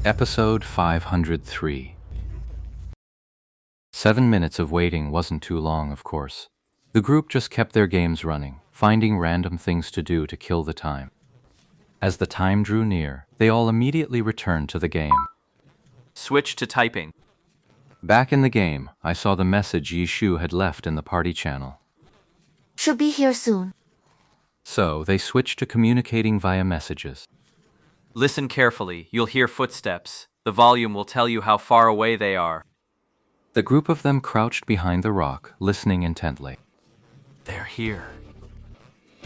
Episode 503. 7 minutes of waiting wasn't too long, of course. The group just kept their games running, finding random things to do to kill the time. As the time drew near, they all immediately returned to the game. Switch to typing. Back in the game, I saw the message Yishu had left in the party channel. Should be here soon. So they switched to communicating via messages. Listen carefully, you'll hear footsteps. The volume will tell you how far away they are. The group of them crouched behind the rock, listening intently. They're here.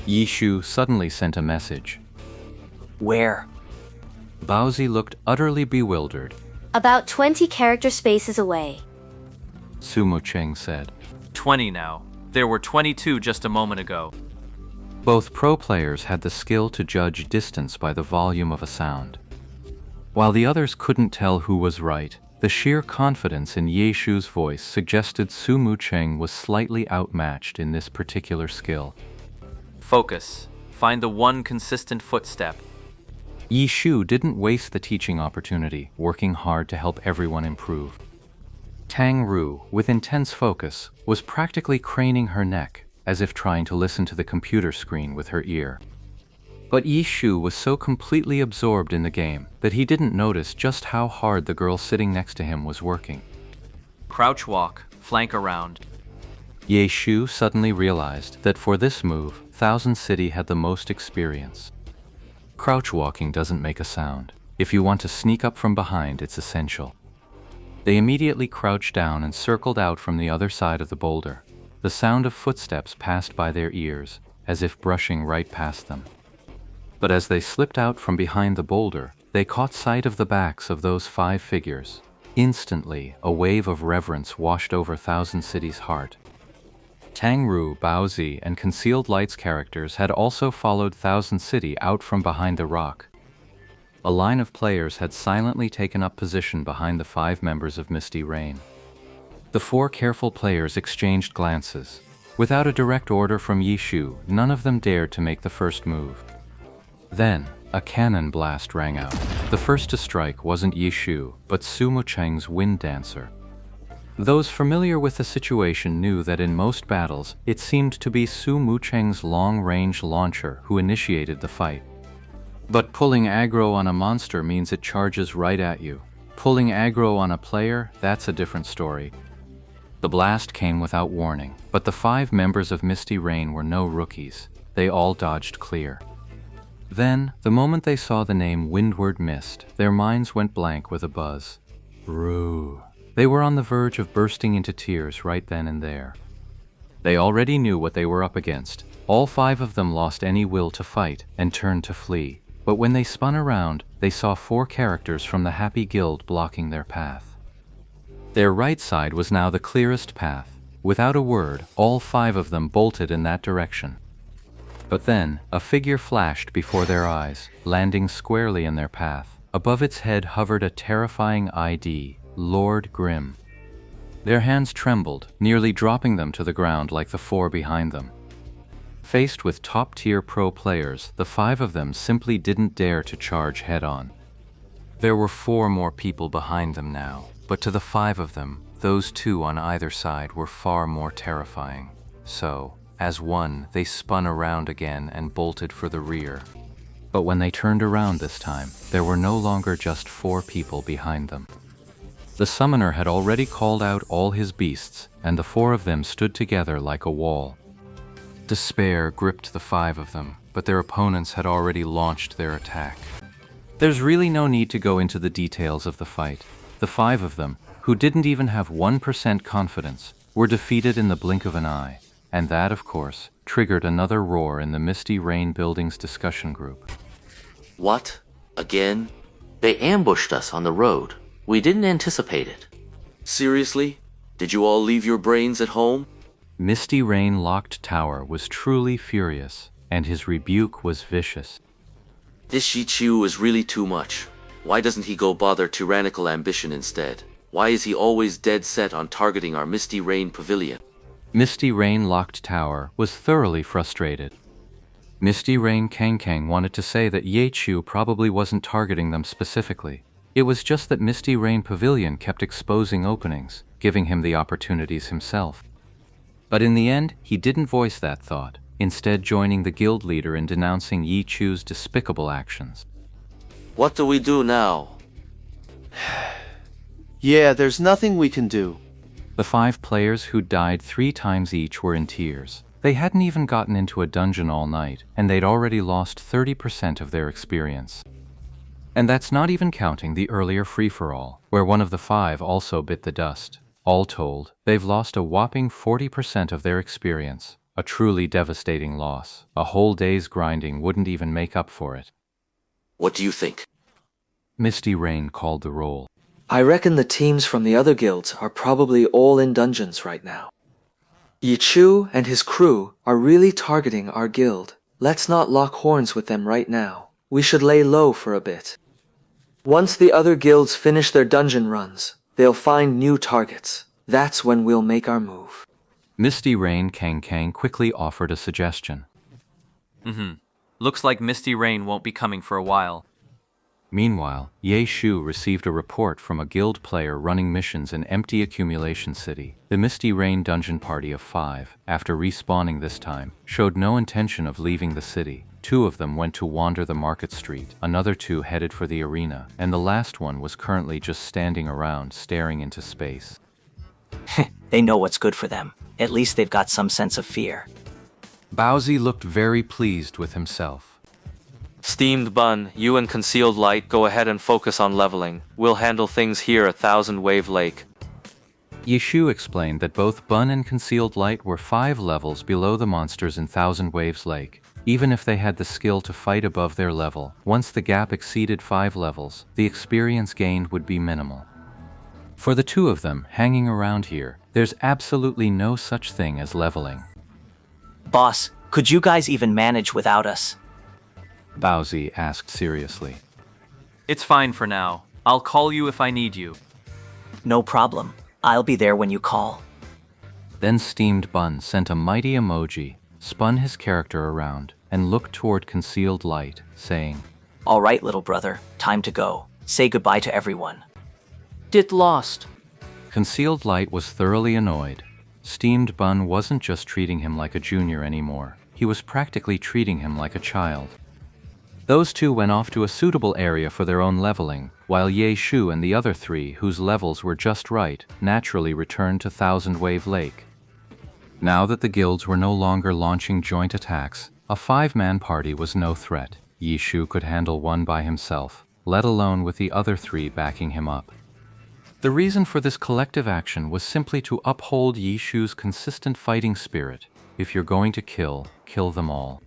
Yishu suddenly sent a message. Where? Baozi looked utterly bewildered. About 20 character spaces away. Sumo Cheng said. 20 now. There were 22 just a moment ago. Both pro players had the skill to judge distance by the volume of a sound. While the others couldn't tell who was right, the sheer confidence in Yishu's voice suggested Sumo Cheng was slightly outmatched in this particular skill. Focus. Find the one consistent footstep. Yishu didn't waste the teaching opportunity, working hard to help everyone improve. Tang Ru, with intense focus, was practically craning her neck, as if trying to listen to the computer screen with her ear. But Yishu was so completely absorbed in the game that he didn't notice just how hard the girl sitting next to him was working. Crouch walk, flank around. Yishu suddenly realized that for this move, Thousand City had the most experience. Crouch walking doesn't make a sound. If you want to sneak up from behind, it's essential. They immediately crouched down and circled out from the other side of the boulder. The sound of footsteps passed by their ears, as if brushing right past them. But as they slipped out from behind the boulder, they caught sight of the backs of those 5 figures. Instantly, a wave of reverence washed over Thousand City's heart. Tang Ru, Baozi, and Concealed Light's characters had also followed Thousand City out from behind the rock. A line of players had silently taken up position behind the 5 members of Misty Rain. The 4 careful players exchanged glances. Without a direct order from Yishu, none of them dared to make the first move. Then, a cannon blast rang out. The first to strike wasn't Yishu, but Sumo Cheng's Wind Dancer. Those familiar with the situation knew that in most battles, it seemed to be Sumo Cheng's long-range launcher who initiated the fight. But pulling aggro on a monster means it charges right at you. Pulling aggro on a player, that's a different story. The blast came without warning, but the 5 members of Misty Rain were no rookies. They all dodged clear. Then, the moment they saw the name Windward Mist, their minds went blank with a buzz. Rue. They were on the verge of bursting into tears right then and there. They already knew what they were up against. All 5 of them lost any will to fight and turned to flee. But when they spun around, they saw 4 characters from the Happy Guild blocking their path. Their right side was now the clearest path. Without a word, all 5 of them bolted in that direction. But then, a figure flashed before their eyes, landing squarely in their path. Above its head hovered a terrifying ID, Lord Grimm. Their hands trembled, nearly dropping them to the ground like the 4 behind them. Faced with top-tier pro players, the 5 of them simply didn't dare to charge head-on. There were 4 more people behind them now, but to the 5 of them, those 2 on either side were far more terrifying. So, as one, they spun around again and bolted for the rear. But when they turned around this time, there were no longer just 4 people behind them. The summoner had already called out all his beasts, and the 4 of them stood together like a wall. Despair gripped the 5 of them, but their opponents had already launched their attack. There's really no need to go into the details of the fight. The 5 of them, who didn't even have 1% confidence, were defeated in the blink of an eye, and that, of course, triggered another roar in the Misty Rain Building's discussion group. What? Again? They ambushed us on the road. We didn't anticipate it. Seriously? Did you all leave your brains at home? Misty Rain Locked Tower was truly furious, and his rebuke was vicious. This Shichu is really too much. Why doesn't he go bother tyrannical ambition instead? Why is he always dead set on targeting our Misty Rain Pavilion? Misty Rain Locked Tower was thoroughly frustrated. Misty Rain Kang Kang wanted to say that Yechu probably wasn't targeting them specifically, It was just that Misty Rain Pavilion kept exposing openings, giving him the opportunities himself. But in the end, he didn't voice that thought, instead joining the guild leader in denouncing Yi Chu's despicable actions. What do we do now? Yeah, there's nothing we can do. The 5 players who died 3 times each were in tears. They hadn't even gotten into a dungeon all night, and they'd already lost 30% of their experience. And that's not even counting the earlier free-for-all, where one of the 5 also bit the dust. All told, they've lost a whopping 40% of their experience. A truly devastating loss. A whole day's grinding wouldn't even make up for it. What do you think? Misty Rain called the roll. I reckon the teams from the other guilds are probably all in dungeons right now. Yi Chu and his crew are really targeting our guild. Let's not lock horns with them right now. We should lay low for a bit. Once the other guilds finish their dungeon runs, they'll find new targets. That's when we'll make our move. Misty Rain Kang quickly offered a suggestion. Looks like Misty Rain won't be coming for a while. Meanwhile, Ye Shu received a report from a guild player running missions in Empty Accumulation City. The Misty Rain dungeon party of 5, after respawning this time, showed no intention of leaving the city. 2 of them went to wander the market street, another 2 headed for the arena, and the last one was currently just standing around staring into space. They know what's good for them. At least they've got some sense of fear. Bowsy looked very pleased with himself. Steamed Bun, you and Concealed Light go ahead and focus on leveling. We'll handle things here at Thousand Wave Lake. Yeshu explained that both Bun and Concealed Light were 5 levels below the monsters in Thousand Waves Lake. Even if they had the skill to fight above their level, once the gap exceeded 5 levels, the experience gained would be minimal. For the 2 of them hanging around here, there's absolutely no such thing as leveling. Boss, could you guys even manage without us? Bowsy asked seriously. It's fine for now. I'll call you if I need you. No problem. I'll be there when you call. Then Steamed Bun sent a mighty emoji, spun his character around, and looked toward Concealed Light, saying, All right, little brother, time to go. Say goodbye to everyone. Get lost. Concealed Light was thoroughly annoyed. Steamed Bun wasn't just treating him like a junior anymore. He was practically treating him like a child. Those 2 went off to a suitable area for their own leveling, while Ye Shu and the other 3, whose levels were just right, naturally returned to Thousand Wave Lake. Now that the guilds were no longer launching joint attacks, a 5-man party was no threat. Ye Shu could handle one by himself, let alone with the other 3 backing him up. The reason for this collective action was simply to uphold Yi Shu's consistent fighting spirit. If you're going to kill, kill them all.